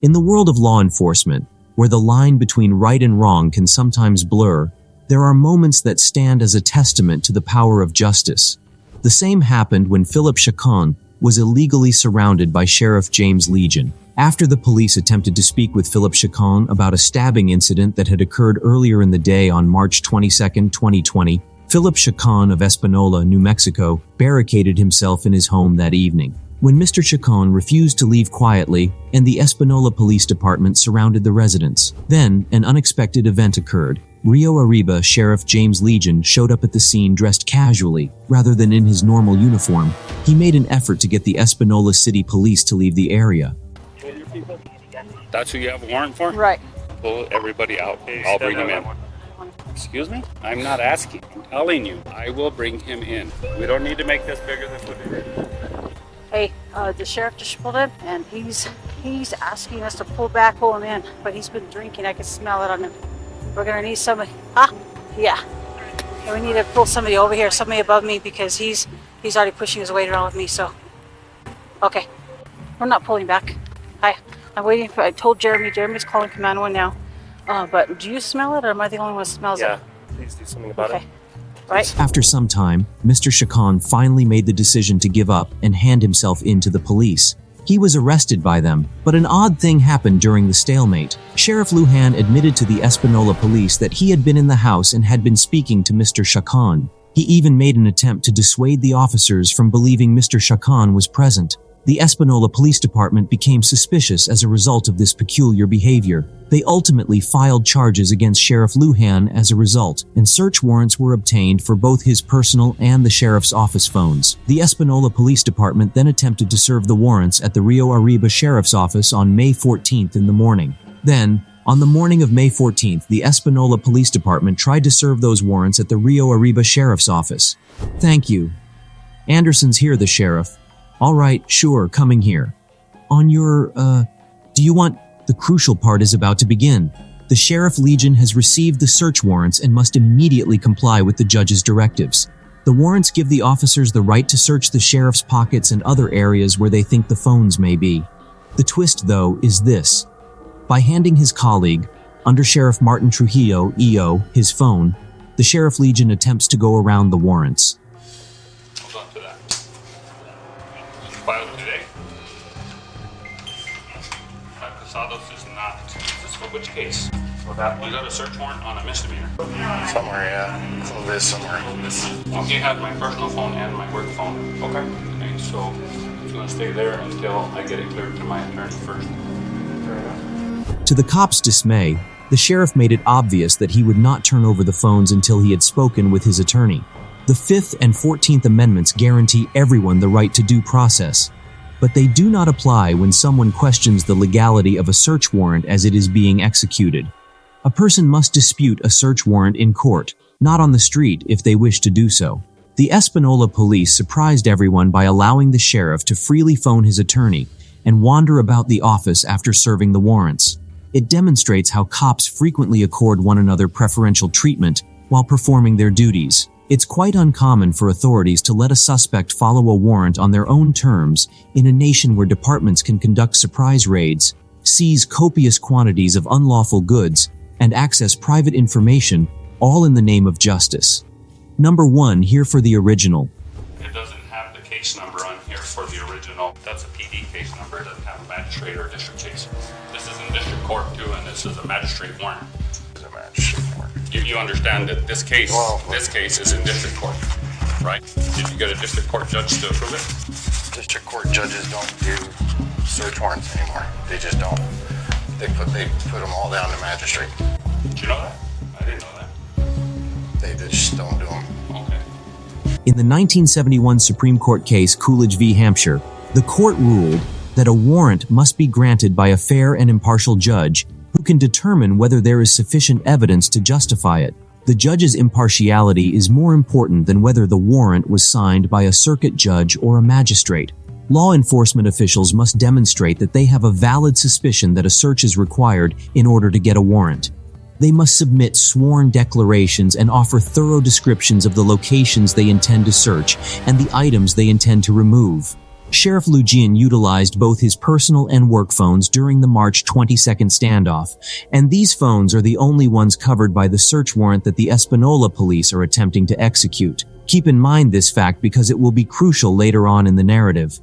In the world of law enforcement, where the line between right and wrong can sometimes blur, there are moments that stand as a testament to the power of justice. The same happened when Philip Chacon was illegally surrounded by Sheriff James Legion. After the police attempted to speak with Philip Chacon about a stabbing incident that had occurred earlier in the day on March 22, 2020, Philip Chacon of Espanola, New Mexico, barricaded himself in his home that evening. When Mr. Chacon refused to leave quietly, and the Espanola Police Department surrounded the residence. Then, an unexpected event occurred. Rio Arriba Sheriff James Legion showed up at the scene dressed casually, rather than in his normal uniform. He made an effort to get the Espanola City Police to leave the area. That's who you have a warrant for? Right. Pull everybody out. I'll bring him in. Excuse me? I'm not asking. I'm telling you. I will bring him in. We don't need to make this bigger than what it is. Hey, the sheriff just pulled in, and he's asking us to pull him in, but he's been drinking. I can smell it on him. We're gonna need somebody. Yeah. And we need to pull somebody over here, somebody above me, because he's already pushing his weight around with me. So, okay, we're not pulling back. I'm waiting for. I told Jeremy. Jeremy's calling Command 1 now. But do you smell it, or am I the only one who smells it? Yeah. Please do something about it. Right. After some time, Mr. Chacon finally made the decision to give up and hand himself in to the police. He was arrested by them, but an odd thing happened during the stalemate. Sheriff Luhan admitted to the Espanola police that he had been in the house and had been speaking to Mr. Chacon. He even made an attempt to dissuade the officers from believing Mr. Chacon was present. The Espanola Police Department became suspicious as a result of this peculiar behavior. They ultimately filed charges against Sheriff Luhan as a result, and search warrants were obtained for both his personal and the sheriff's office phones. The Espanola Police Department then attempted to serve the warrants at the Rio Arriba Sheriff's Office on May 14th in the morning. Then, on the morning of May 14th, the Espanola Police Department tried to serve those warrants at the Rio Arriba Sheriff's Office. Thank you. Anderson's here, the sheriff. All right, sure, coming here. On your, do you want... The crucial part is about to begin. The Sheriff Legion has received the search warrants and must immediately comply with the judge's directives. The warrants give the officers the right to search the sheriff's pockets and other areas where they think the phones may be. The twist, though, is this. By handing his colleague, Under Sheriff Martin Trujillo, EO, his phone, the Sheriff Legion attempts to go around the warrants. Hold on to that. Filed today? Posados is not. This for which case? For that one? You got a search warrant on a misdemeanor? Somewhere, yeah. Clovis somewhere. Okay, I have my personal phone and my work phone. Okay, so it's gonna stay there until I get it cleared to my attorney first. Fair enough. To the cops' dismay, the sheriff made it obvious that he would not turn over the phones until he had spoken with his attorney. The 5th and 14th Amendments guarantee everyone the right to due process, but they do not apply when someone questions the legality of a search warrant as it is being executed. A person must dispute a search warrant in court, not on the street if they wish to do so. The Espanola police surprised everyone by allowing the sheriff to freely phone his attorney and wander about the office after serving the warrants. It demonstrates how cops frequently accord one another preferential treatment while performing their duties. It's quite uncommon for authorities to let a suspect follow a warrant on their own terms in a nation where departments can conduct surprise raids, seize copious quantities of unlawful goods, and access private information, all in the name of justice. Number 1, here for the original. It doesn't have the case number on here for the original. That's a PD case number. It doesn't have a magistrate or district case. This is in district court too, and this is a magistrate warrant. It's a magistrate warrant. You understand that this case is in district court, right? Did you get a district court judge to approve it? District court judges don't do search warrants anymore. They just don't. They put them all down to magistrate. Did you know that? I didn't know that. They just don't do them. Okay. In the 1971 Supreme Court case Coolidge v. Hampshire, the court ruled that a warrant must be granted by a fair and impartial judge who can determine whether there is sufficient evidence to justify it. The judge's impartiality is more important than whether the warrant was signed by a circuit judge or a magistrate. Law enforcement officials must demonstrate that they have a valid suspicion that a search is required in order to get a warrant. They must submit sworn declarations and offer thorough descriptions of the locations they intend to search and the items they intend to remove. Sheriff Luhan utilized both his personal and work phones during the March 22nd standoff, and these phones are the only ones covered by the search warrant that the Espanola police are attempting to execute. Keep in mind this fact because it will be crucial later on in the narrative.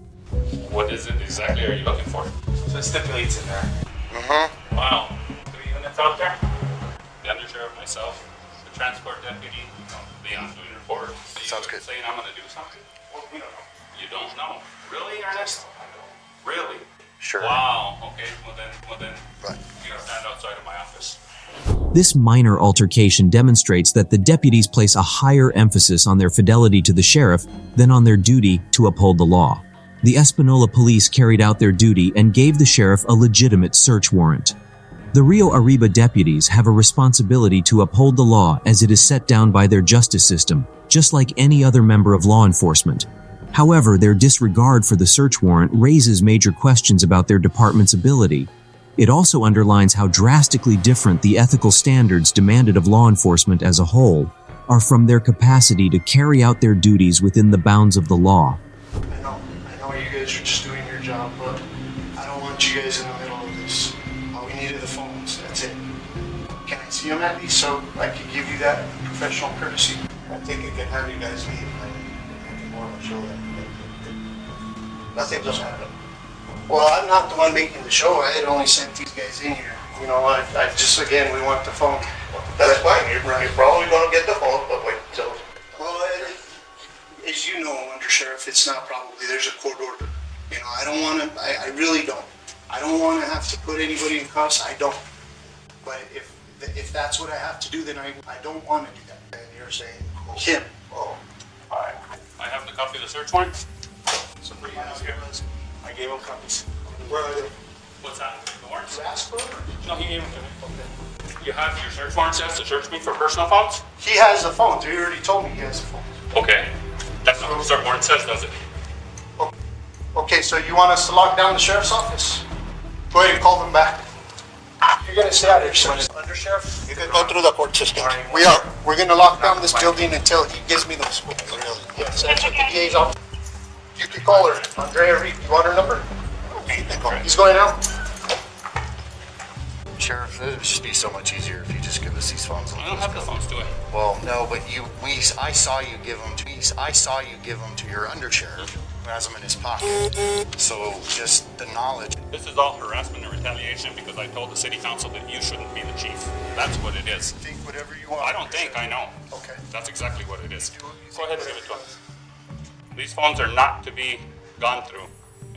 What is it exactly are you looking for? So it stipulates in there. Mm-hmm. Wow. 3 units out there? The undersheriff, myself, the transport deputy, Leon's doing a report. So you Sounds good. saying I'm going to do something? Well, we don't know. You don't know? Really, Ernest? Really? Sure. Wow. Okay. Well then, Right. you gotta stand outside of my office. This minor altercation demonstrates that the deputies place a higher emphasis on their fidelity to the sheriff than on their duty to uphold the law. The Espanola police carried out their duty and gave the sheriff a legitimate search warrant. The Rio Arriba deputies have a responsibility to uphold the law as it is set down by their justice system, just like any other member of law enforcement. However, their disregard for the search warrant raises major questions about their department's ability. It also underlines how drastically different the ethical standards demanded of law enforcement as a whole are from their capacity to carry out their duties within the bounds of the law. I know you guys are just doing your job, but I don't want you guys in the middle of this. All we need are the phones, that's it. Can I see them at least so I can give you that professional courtesy? I think it can have you guys leave. I can more of a show that nothing just happened. Well, I'm not the one making the show. I had only sent these guys in here. You know, I just, again, we want the phone. That's fine. You're probably going to get the phone, but wait till. Well, as you know, Under Sheriff, it's not probably. There's a court order. You know, I don't want to, I really don't. I don't want to have to put anybody in cuffs. I don't. But if that's what I have to do, then I don't want to do that. And you're saying Him. Oh, All right. I have the copy of the search warrant. So for you guys here. I gave him copies. where are they? What's that? The warrants? You asked for them? No, he gave them to me. You have your search warrant says to search me for personal phones? He has the phone. He already told me he has the phone. Okay. That's not what the search warrant says, does it? Okay, so you want us to lock down the sheriff's office? Go ahead and call them back. You're gonna stay out here, sir. Under Sheriff, you can go through the court system. We are. We're gonna lock down this building until he gives me those phones. Yes, that's what the DA's office. You can call her. Andrea Reed. You want her number? He's going out. Sheriff, it would just be so much easier if you just give us these phones. I don't have the phones, do I? Well, no, but I saw you give them to your undersheriff who has them in his pocket. So just the knowledge. This is all harassment and retaliation because I told the city council that you shouldn't be the chief. That's what it is. Think whatever you want. I don't think, I know. Okay. That's exactly what it is. Go ahead and give it to us. These phones are not to be gone through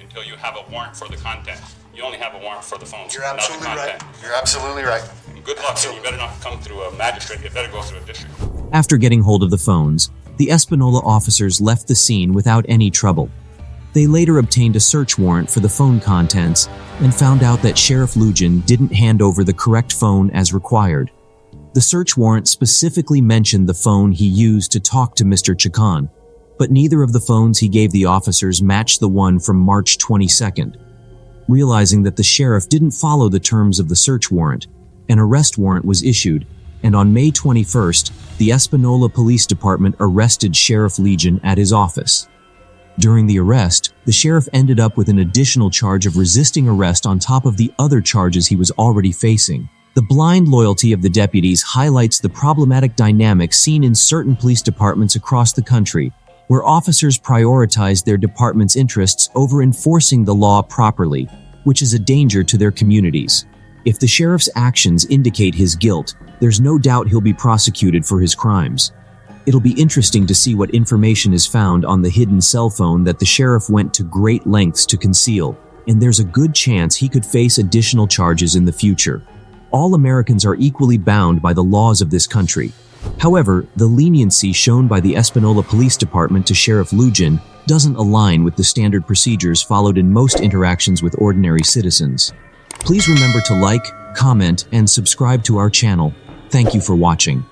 until you have a warrant for the content. You only have a warrant for the phones, You're not the absolutely right. content. You're absolutely right. And good luck, and you better not come through a magistrate. You better go through a district. After getting hold of the phones, the Espanola officers left the scene without any trouble. They later obtained a search warrant for the phone contents and found out that Sheriff Luhan didn't hand over the correct phone as required. The search warrant specifically mentioned the phone he used to talk to Mr. Chacon, but neither of the phones he gave the officers matched the one from March 22nd. Realizing that the sheriff didn't follow the terms of the search warrant, an arrest warrant was issued, and on May 21st, the Espanola Police Department arrested Sheriff Luhan at his office. During the arrest, the sheriff ended up with an additional charge of resisting arrest on top of the other charges he was already facing. The blind loyalty of the deputies highlights the problematic dynamic seen in certain police departments across the country, where officers prioritize their department's interests over enforcing the law properly, which is a danger to their communities. If the sheriff's actions indicate his guilt, there's no doubt he'll be prosecuted for his crimes. It'll be interesting to see what information is found on the hidden cell phone that the sheriff went to great lengths to conceal, and there's a good chance he could face additional charges in the future. All Americans are equally bound by the laws of this country. However, the leniency shown by the Espanola Police Department to Sheriff Luhan doesn't align with the standard procedures followed in most interactions with ordinary citizens. Please remember to like, comment, and subscribe to our channel. Thank you for watching.